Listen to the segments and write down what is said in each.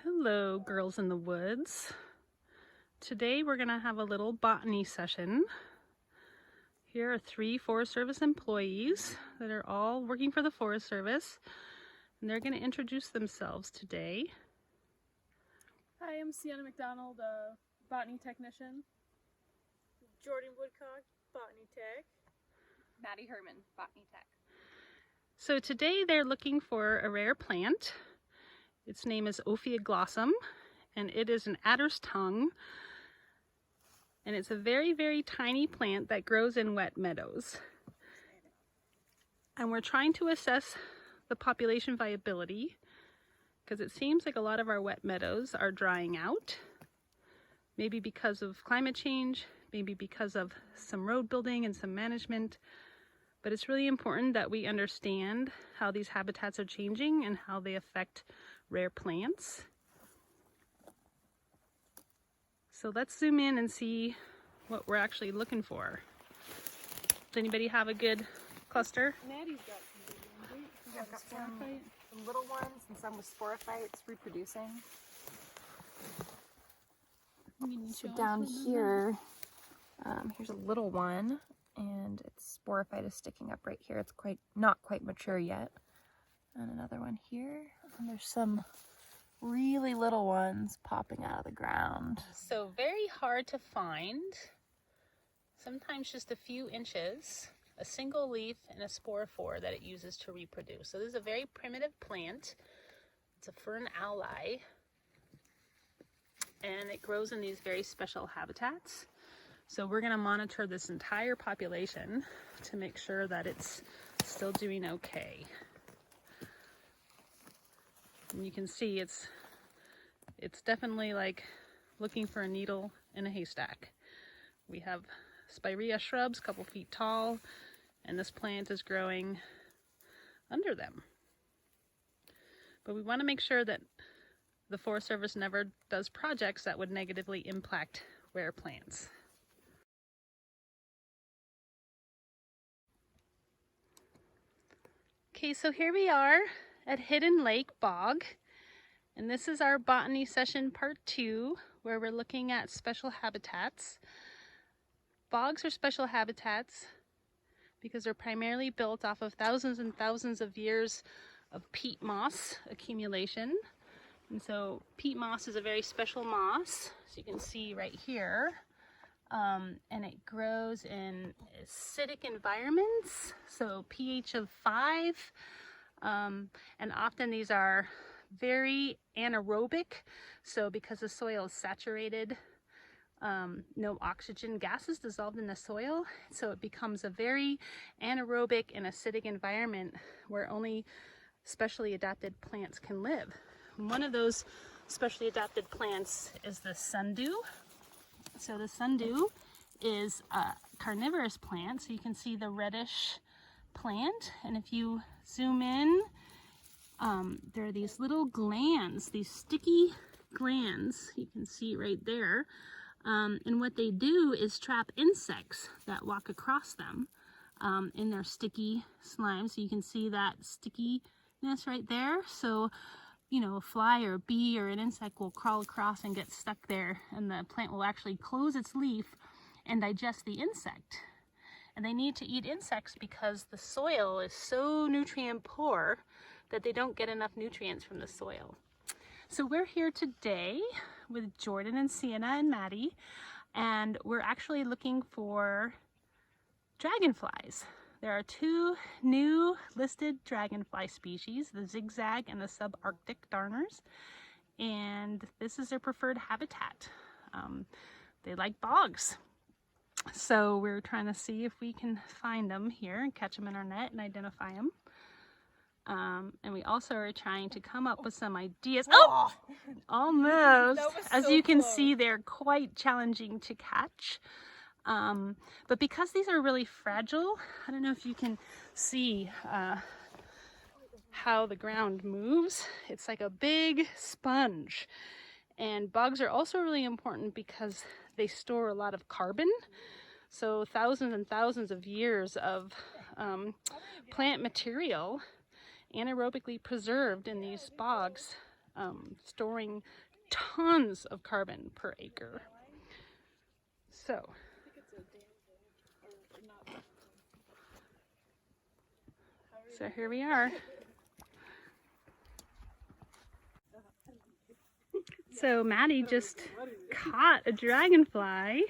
Hello, girls in the woods. Today we're going to have a little botany session. Here are 3 Forest Service employees that are all working for the Forest Service, and they're going to introduce themselves today. Hi, I'm Sienna McDonald, a botany technician. Jordan Woodcock, botany tech. Maddie Herman, botany tech. So today they're looking for a rare plant. Its name is Ophioglossum, and it is an adder's tongue. And it's a very, very tiny plant that grows in wet meadows. And we're trying to assess the population viability because it seems like a lot of our wet meadows are drying out. Maybe because of climate change, maybe because of some road building and some management. But it's really important that we understand how these habitats are changing and how they affect rare plants. So let's zoom in and see what we're actually looking for. Does anybody have a good cluster? Maddie's got some big ones, right? You I've got a sporophyte? some little ones and some with sporophytes reproducing. So down here, here's a little one, and its sporophyte is sticking up right here. It's not quite mature yet. And another one here, and there's some really little ones popping out of the ground. So very hard to find. Sometimes just a few inches, a single leaf and a sporophore that it uses to reproduce. So this is a very primitive plant. It's a fern ally, and it grows in these very special habitats. So we're going to monitor this entire population to make sure that it's still doing okay. And you can see it's definitely like looking for a needle in a haystack. We have spirea shrubs, a couple feet tall, and this plant is growing under them. But we want to make sure that the Forest Service never does projects that would negatively impact rare plants. Okay, so here we are at Hidden Lake Bog, and this is our botany session part 2, where we're looking at special habitats. Bogs are special habitats because they're primarily built off of thousands and thousands of years of peat moss accumulation. And so peat moss is a very special moss, as you can see right here. And it grows in acidic environments, so pH of 5. And often these are very anaerobic, so because the soil is saturated, no oxygen gases dissolved in the soil, so it becomes a very anaerobic and acidic environment where only specially adapted plants can live. And one of those specially adapted plants is the sundew. So the sundew is a carnivorous plant, so you can see the reddish plant, and if you zoom in, there are these little glands, these sticky glands, you can see right there, and what they do is trap insects that walk across them in their sticky slime. So you can see that stickiness right there. So you know, a fly or a bee or an insect will crawl across and get stuck there, and the plant will actually close its leaf and digest the insect. And they need to eat insects because the soil is so nutrient poor that they don't get enough nutrients from the soil. So we're here today with Jordan and Sienna and Maddie, and we're actually looking for dragonflies. There are 2 new listed dragonfly species, the zigzag and the subarctic darners, and this is their preferred habitat. They like bogs. So we're trying to see if we can find them here and catch them in our net and identify them. And we also are trying to come up with some ideas. Oh, almost. As you can see, they're quite challenging to catch. But because these are really fragile, I don't know if you can see how the ground moves. It's like a big sponge. And bogs are also really important because they store a lot of carbon. So thousands and thousands of years of plant material anaerobically preserved in these bogs storing tons of carbon per acre. So here we are. So Maddie just caught a dragonfly,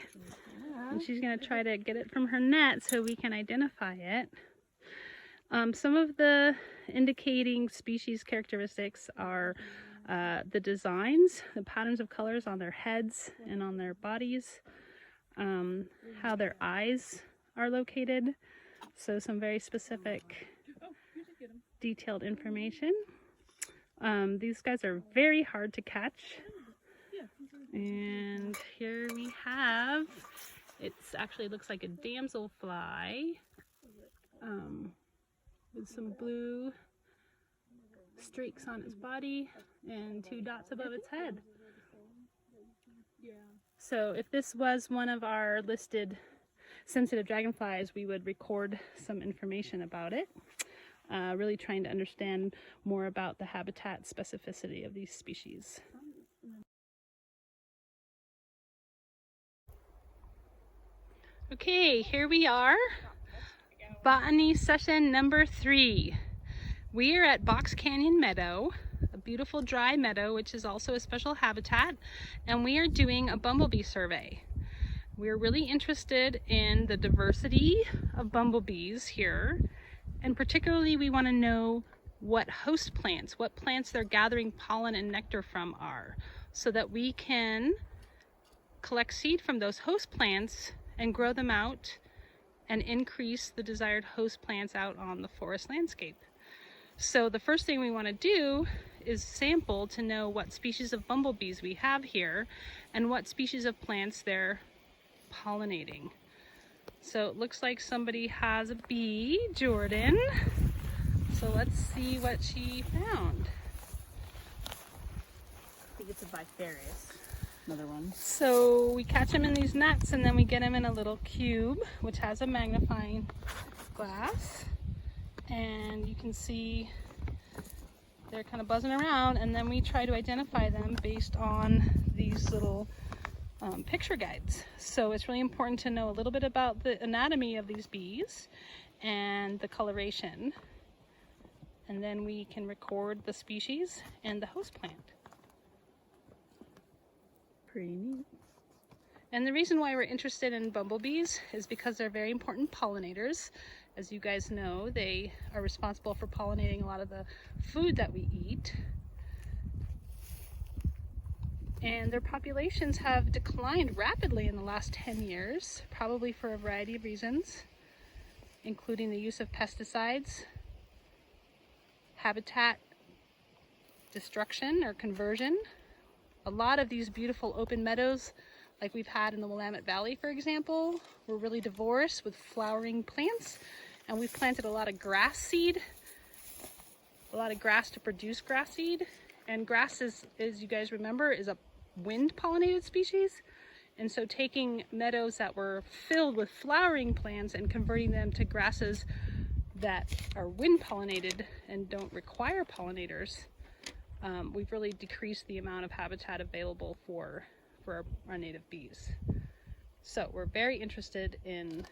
and she's going to try to get it from her net so we can identify it. Some of the indicating species characteristics are the designs, the patterns of colors on their heads and on their bodies, how their eyes are located, so some very specific detailed information. These guys are very hard to catch, and here we have, it's actually looks like a damselfly with some blue streaks on its body and 2 dots above its head. So if this was one of our listed sensitive dragonflies, we would record some information about it, really trying to understand more about the habitat specificity of these species. Okay, here we are, Botany session number 3. We are at Box Canyon Meadow, a beautiful dry meadow, which is also a special habitat, and we are doing a bumblebee survey. We're really interested in the diversity of bumblebees here, and particularly we want to know what host plants, what plants they're gathering pollen and nectar from are, so that we can collect seed from those host plants and grow them out and increase the desired host plants out on the forest landscape. So the first thing we want to do is sample to know what species of bumblebees we have here and what species of plants they're pollinating. So it looks like somebody has a bee, Jordan. So let's see what she found. I think it's a Bifarius. Another one. So we catch them in these nets, and then we get them in a little cube which has a magnifying glass, and you can see they're kind of buzzing around, and then we try to identify them based on these little picture guides. So it's really important to know a little bit about the anatomy of these bees and the coloration, and then we can record the species and the host plant. Pretty neat. And the reason why we're interested in bumblebees is because they're very important pollinators. As you guys know, they are responsible for pollinating a lot of the food that we eat. And their populations have declined rapidly in the last 10 years, probably for a variety of reasons, including the use of pesticides, habitat destruction or conversion. A lot of these beautiful open meadows, like we've had in the Willamette Valley, for example, were really divorced with flowering plants, and we've planted a lot of grass seed, a lot of grass to produce grass seed. And grass is, as you guys remember, is a wind pollinated species. And so taking meadows that were filled with flowering plants and converting them to grasses that are wind pollinated and don't require pollinators, we've really decreased the amount of habitat available for our native bees. So we're very interested in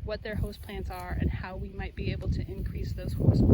what their host plants are and how we might be able to increase those host plants.